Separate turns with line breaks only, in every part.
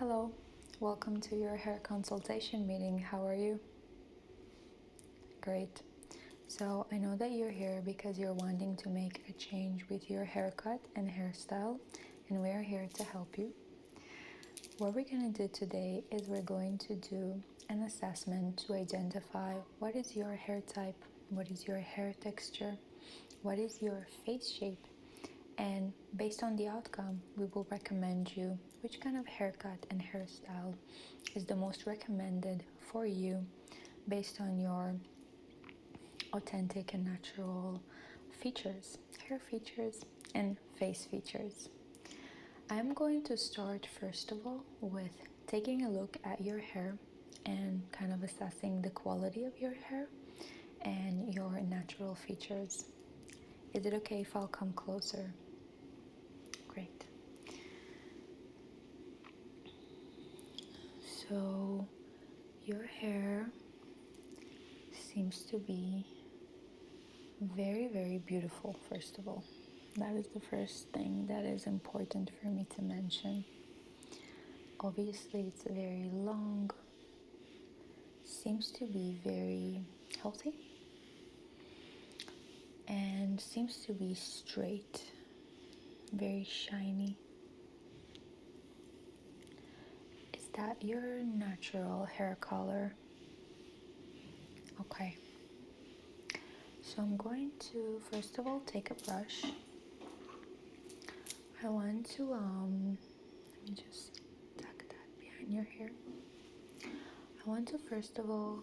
Hello, welcome to your hair consultation meeting. How are you? Great. So, I know that you're here because you're wanting to make a change with your haircut and hairstyle, and we are here to help you. What we're going to do today is we're going to do an assessment to identify what is your hair type, what is your hair texture, what is your face shape, and based on the outcome, we will recommend you which kind of haircut and hairstyle is the most recommended for you based on your authentic and natural features, hair features, and face features. I'm going to start first of all with taking a look at your hair and kind of assessing the quality of your hair and your natural features. Is it okay if I'll come closer? Great. So your hair seems to be very, very beautiful, first of all. That is the first thing that is important for me to mention. Obviously, it's very long, seems to be very healthy, and seems to be straight, very shiny. Is that your natural hair color? Okay. So I'm going to first of all take a brush. I want to let me just tuck that behind your hair. I want to first of all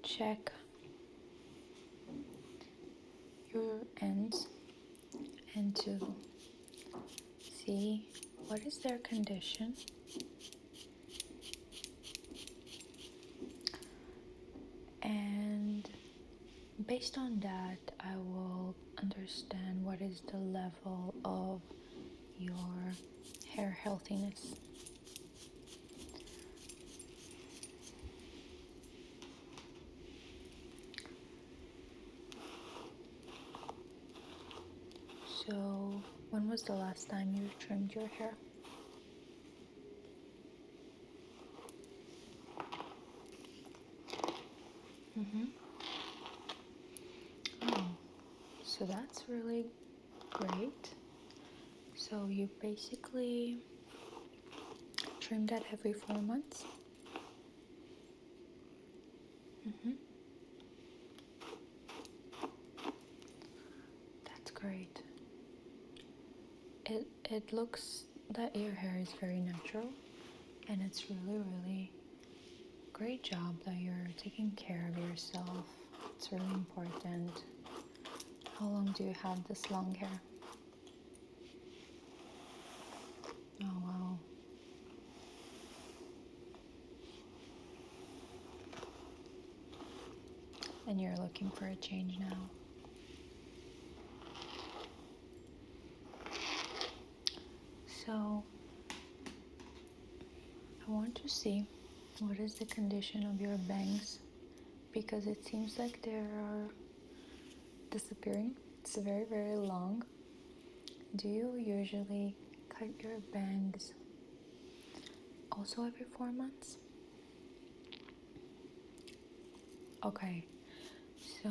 check your ends and to see what is their condition. And based on that, I will understand what is the level of your hair healthiness. So, when was the last time you trimmed your hair? Oh, so that's really great. So you basically trim that every 4 months? That's great. It looks that your hair is very natural, and it's really great job that you're taking care of yourself. It's really important. How long do you have this long hair? Oh wow. And you're looking for a change now. So I want to see what is the condition of your bangs, because it seems like they are disappearing. It's very long. Do you usually cut your bangs also every 4 months? Okay, so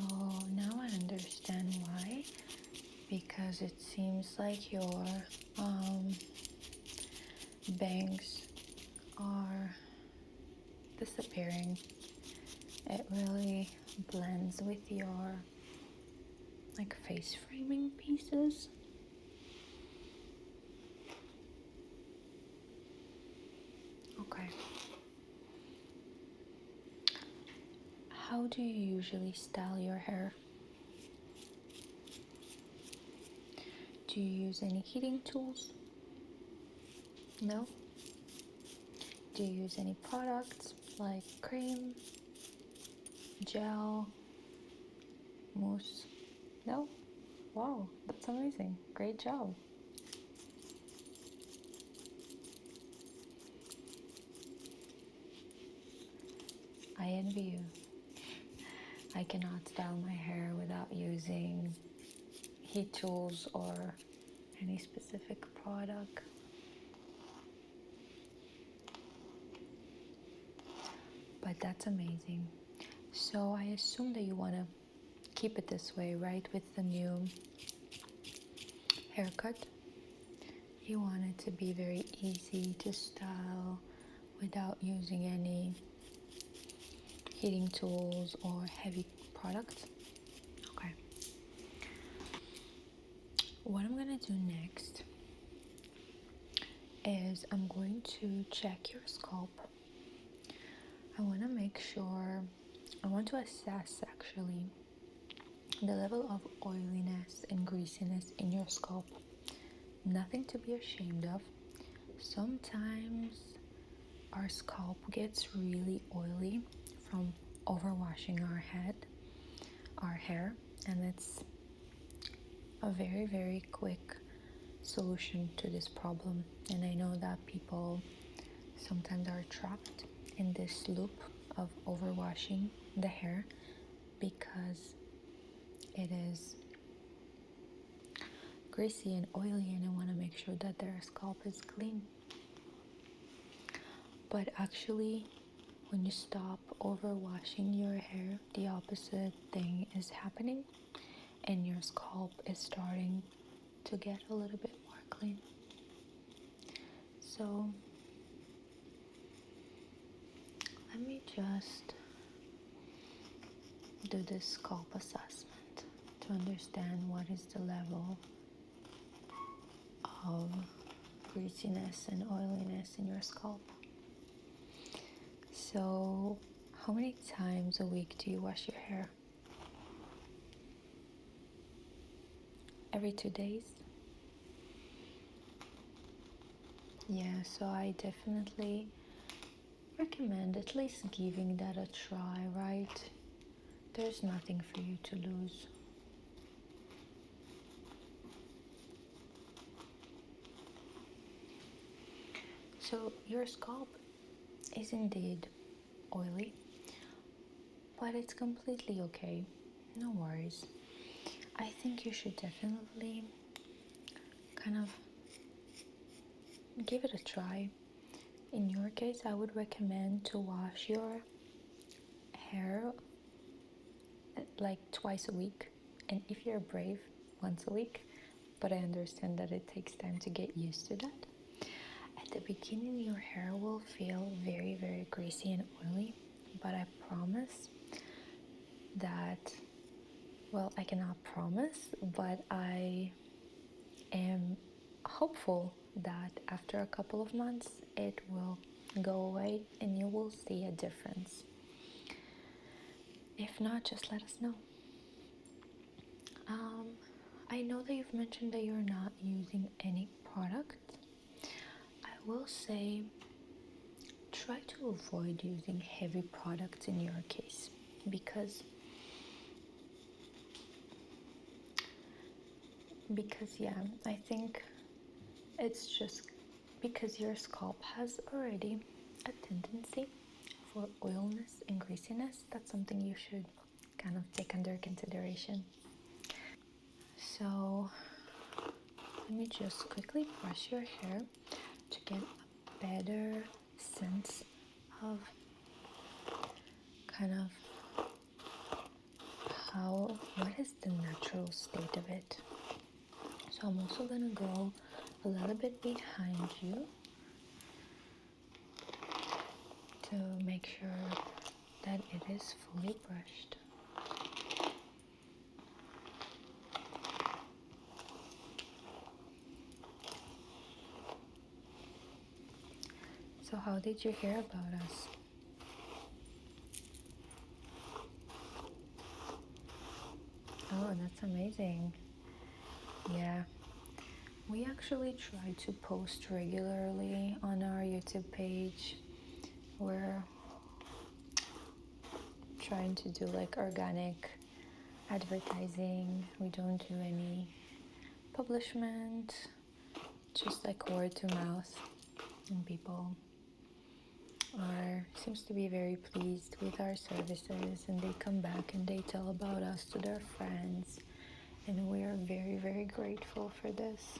now I understand why, because it seems like your bangs are disappearing. It really blends with your like face framing pieces. Okay. How do you usually style your hair? Do you use any heating tools? No? Do you use any products like cream, gel, mousse? No? Wow, that's amazing. Great job. I envy you. I cannot style my hair without using heat tools or any specific product. but that's amazing. So I assume that you want to keep it this way, right? With the new haircut, you want it to be very easy to style without using any heating tools or heavy products. Okay. What I'm gonna do next is I'm going to check your scalp. I want to make sure, I want to assess actually the level of oiliness and greasiness in your scalp. Nothing to be ashamed of. Sometimes our scalp gets really oily from overwashing our hair, and it's a very, very quick solution to this problem. And I know that people sometimes are trapped in this loop of overwashing the hair because it is greasy and oily, and I want to make sure that their scalp is clean. But actually, when you stop overwashing your hair, the opposite thing is happening, and your scalp is starting to get a little bit more clean. So let me just do this scalp assessment to understand what is the level of greasiness and oiliness in your scalp. So, how many times a week do you wash your hair? Every 2 days? Yeah, so I definitely recommend at least giving that a try, right? There's nothing for you to lose. So your scalp is indeed oily, but it's completely okay. No worries. I think you should definitely kind of give it a try. In your case, I would recommend to wash your hair like twice a week, and if you're brave, once a week, but I understand that it takes time to get used to that. At the beginning, your hair will feel very, very greasy and oily, but I promise that, well, I cannot promise, but I am hopeful that after a couple of months it will go away and you will see a difference. If not, just let us know. I know that you've mentioned that you're not using any product. I will say try to avoid using heavy products in your case because yeah, I think it's just because your scalp has already a tendency for oiliness and greasiness. That's something you should kind of take under consideration. So let me just quickly brush your hair to get a better sense of kind of what is the natural state of it. So I'm also gonna go a little bit behind you to make sure that it is fully brushed. So how did you hear about us? Oh, that's amazing. Yeah, we actually try to post regularly on our YouTube page. We're trying to do like organic advertising. We don't do any publishment, just like word to mouth, and people seems to be very pleased with our services, and they come back and they tell about us to their friends, and we are very, very grateful for this.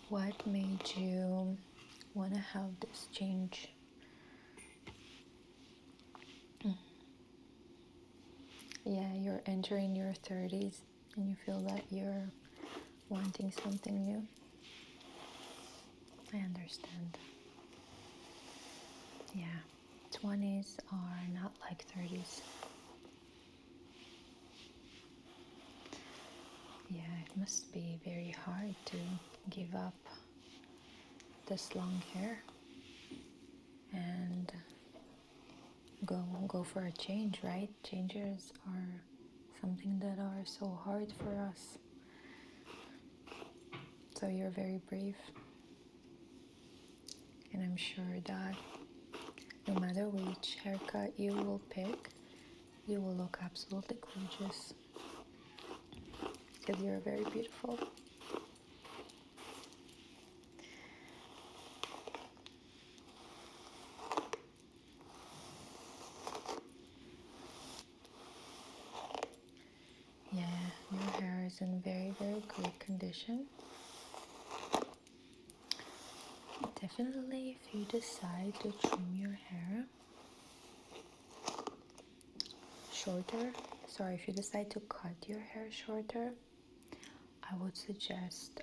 What made you want to have this change? Yeah, you're entering your 30s and you feel that you're wanting something new. I understand. Yeah, 20s are not like 30s. Yeah, it must be very hard to give up this long hair and go for a change, right? Changes are something that are so hard for us. So you're very brave. And I'm sure that no matter which haircut you will pick, you will look absolutely gorgeous. Because you're very beautiful. Yeah, your hair is in very, very good condition. Definitely, if you decide to trim your hair shorter, if you decide to cut your hair shorter, I would suggest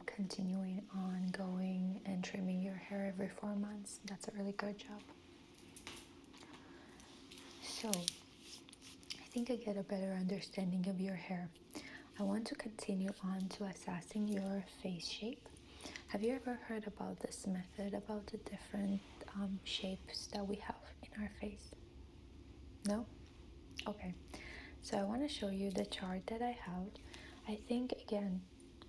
continuing on going and trimming your hair every 4 months. That's a really good job. So, I think I get a better understanding of your hair. I want to continue on to assessing your face shape. Have you ever heard about this method, about the different shapes that we have in our face? No? Okay. So I want to show you the chart that I have. I think, again,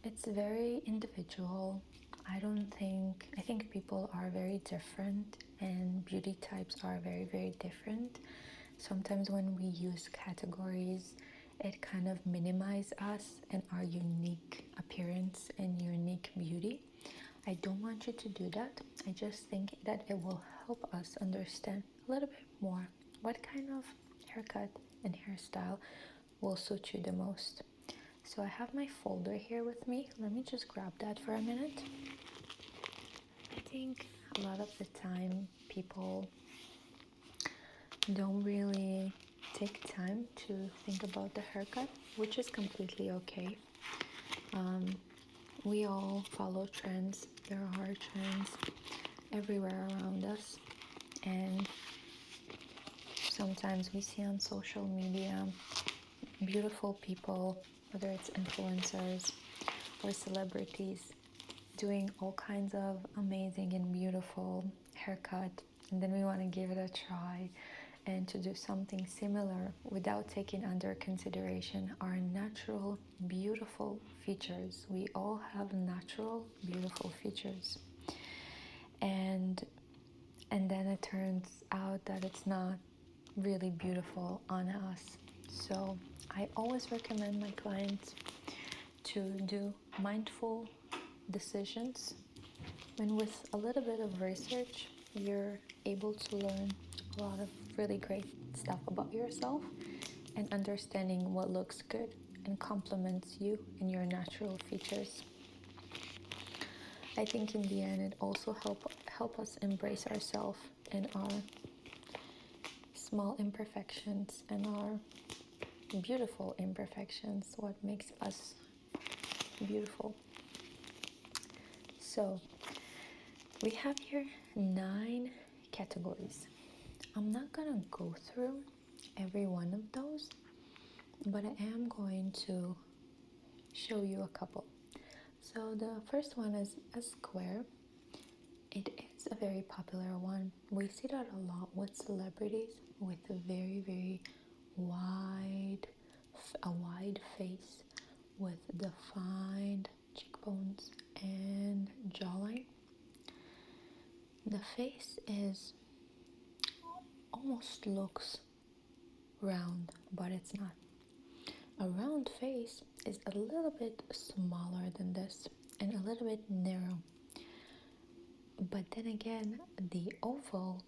it's very individual. I think people are very different and beauty types are very, very different. Sometimes when we use categories, it kind of minimizes us and our unique appearance and unique beauty. I don't want you to do that. I just think that it will help us understand a little bit more what kind of haircut and hairstyle will suit you the most. So I have my folder here with me. Let me just grab that for a minute. I think a lot of the time people don't really take time to think about the haircut, which is completely okay. We all follow trends. There are trends everywhere around us, and sometimes we see on social media beautiful people, whether it's influencers or celebrities, doing all kinds of amazing and beautiful haircut, and then we want to give it a try and to do something similar without taking under consideration our natural beautiful features. We all have natural beautiful features, and then it turns out that it's not really beautiful on us. So I always recommend my clients to do mindful decisions, and with a little bit of research you're able to learn a lot of really great stuff about yourself and understanding what looks good and complements you and your natural features. I think in the end it also help us embrace ourselves and our small imperfections and our beautiful imperfections, what makes us beautiful. So we have here 9 categories. I'm not gonna go through every one of those, but I am going to show you a couple. So the first one is a square. It is a very popular one. We see that a lot with celebrities with a very, very wide face with defined cheekbones and jawline. The face is almost looks round, but it's not. A round face is a little bit smaller than this and a little bit narrow. But then again, the oval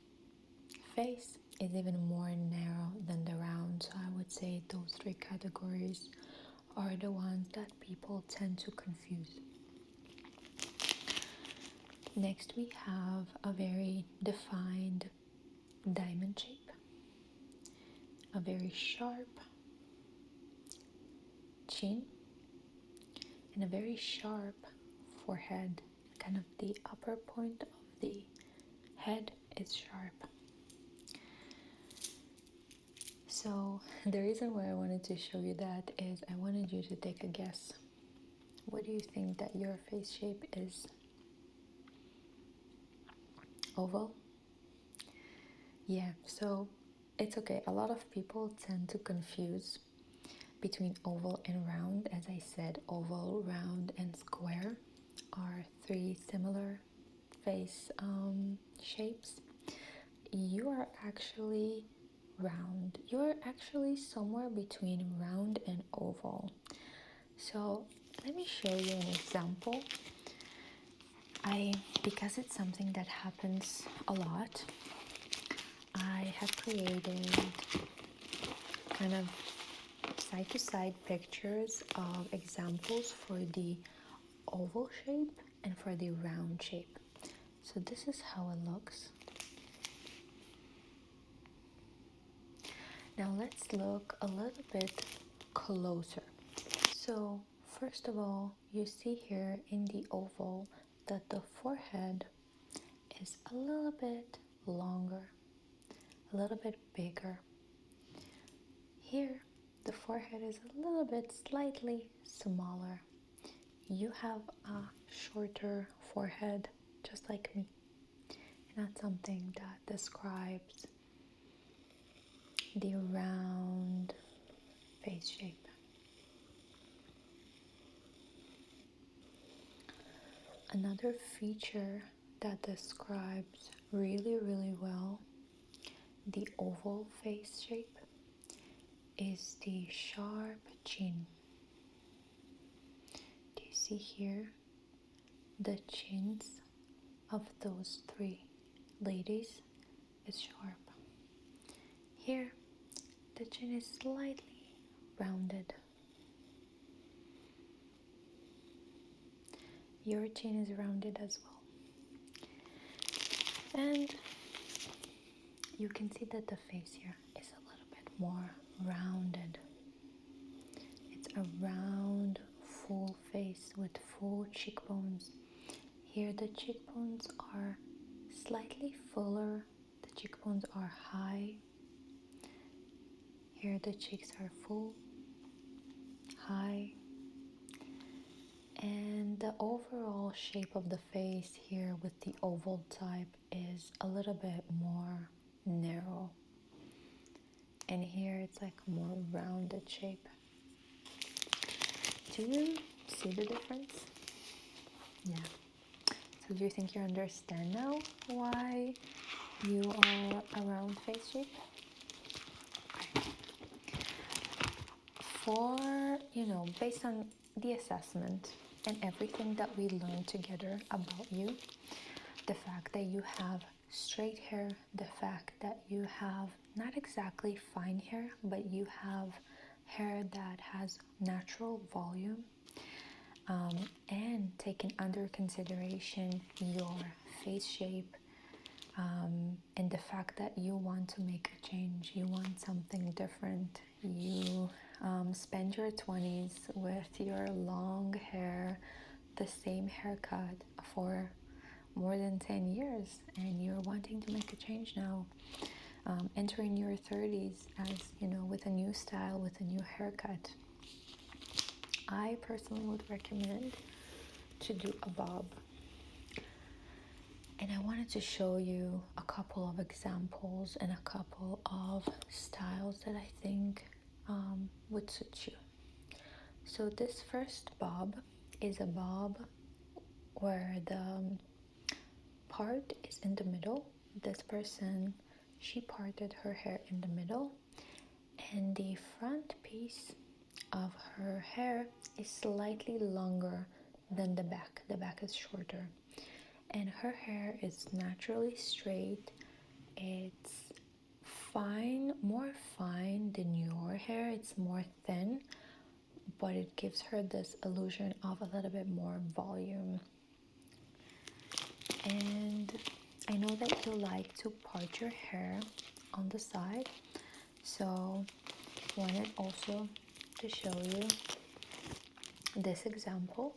face is even more narrow than the round. So I would say those 3 categories are the ones that people tend to confuse. Next we have a very defined diamond shape, a very sharp chin, and a very sharp forehead. Kind of the upper point of the head is sharp. So the reason why I wanted to show you that is I wanted you to take a guess. What do you think that your face shape is? Oval? Yeah, so it's okay. A lot of people tend to confuse between oval and round. As I said, oval, round, and square are three similar face shapes. You are actually round. You're actually somewhere between round and oval. So let me show you an example. Because it's something that happens a lot, I have created kind of side-to-side pictures of examples for the oval shape and for the round shape. So this is how it looks. Now let's look a little bit closer. So first of all, you see here in the oval that the forehead is a little bit longer, a little bit bigger. Here, the forehead is a little bit slightly smaller. You have a shorter forehead, just like me. And that's something that describes the round face shape. Another feature that describes really, really well the oval face shape is the sharp chin. Do you see here the chins of those three ladies is sharp? Here the chin is slightly rounded. Your chin is rounded as well. And you can see that the face here is a little bit more rounded. It's a round, full face with full cheekbones. Here the cheekbones are slightly fuller. The cheekbones are high. Here the cheeks are full, high. And the overall shape of the face here with the oval type is a little bit more narrow. And here it's like a more rounded shape. Do you see the difference? Yeah. So do you think you understand now why you are a round face shape? Okay. For, based on the assessment and everything that we learned together about you, the fact that you have straight hair, the fact that you have not exactly fine hair, but you have hair that has natural volume, and taking under consideration your face shape, and the fact that you want to make a change, you want something different, you spend your 20s with your long hair, the same haircut for more than 10 years, and you're wanting to make a change now, entering your 30s as with a new style, with a new haircut. I personally would recommend to do a bob. And I wanted to show you a couple of examples and a couple of styles that I think would suit you. So this first bob is a bob where the part is in the middle. This person, she parted her hair in the middle, and the front piece of her hair is slightly longer than the back. The back is shorter. And her hair is naturally straight. It's fine, more fine than your hair. It's more thin, but it gives her this illusion of a little bit more volume. that you like to part your hair on the side, so wanted also to show you this example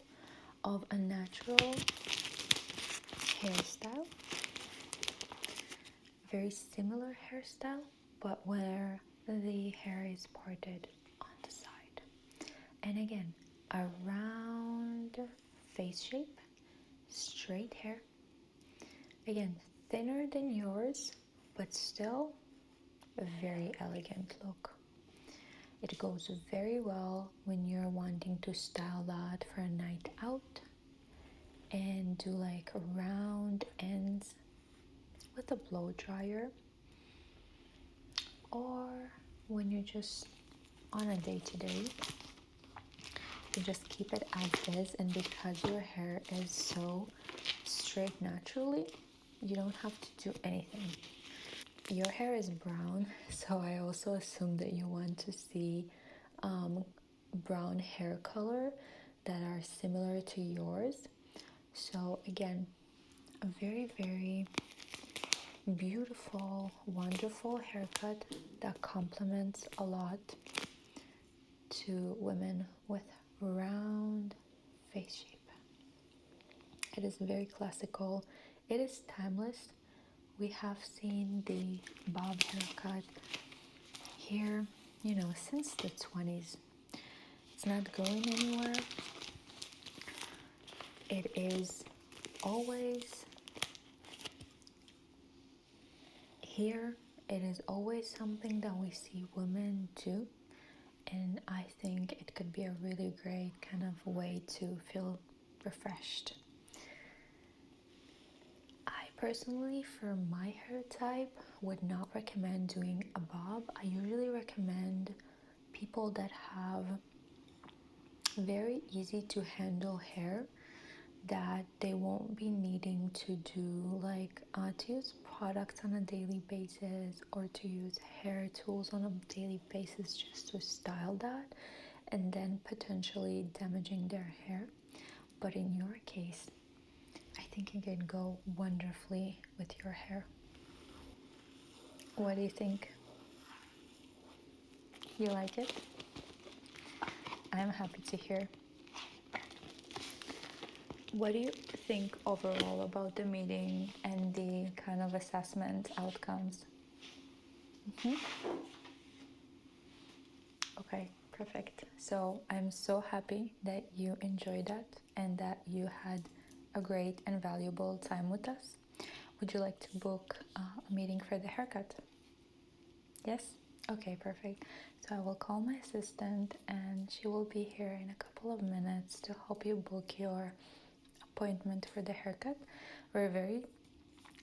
of a natural hairstyle, very similar hairstyle, but where the hair is parted on the side. And again, a round face shape, straight hair. Again, thinner than yours, but still a very elegant look. It goes very well when you're wanting to style that for a night out and do like round ends with a blow dryer, or when you're just on a day-to-day, you just keep it as is, and because your hair is so straight naturally, you don't have to do anything. Your hair is brown, so I also assume that you want to see brown hair color that are similar to yours. So again, a very, very beautiful, wonderful haircut that complements a lot to women with round face shape. It is very classical. It is timeless. We have seen the bob haircut here, since the 20s. It's not going anywhere. It is always here. It is always something that we see women do, and I think it could be a really great kind of way to feel refreshed. I personally, for my hair type, would not recommend doing a bob. I usually recommend people that have very easy to handle hair, that they won't be needing to do to use products on a daily basis or to use hair tools on a daily basis just to style that and then potentially damaging their hair. But in your case, I think it can go wonderfully with your hair. What do you think? You like it? I'm happy to hear. What do you think overall about the meeting and the kind of assessment outcomes? Okay, perfect. So I'm so happy that you enjoyed that and that you had a great and valuable time with us. Would you like to book a meeting for the haircut? Yes? Okay, perfect. So I will call my assistant and she will be here in a couple of minutes to help you book your appointment for the haircut. We're very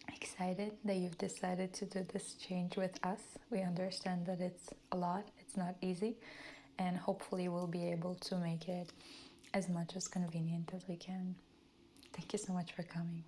excited that you've decided to do this change with us. We understand that it's a lot, it's not easy, and hopefully we'll be able to make it as much as convenient as we can. Thank you so much for coming.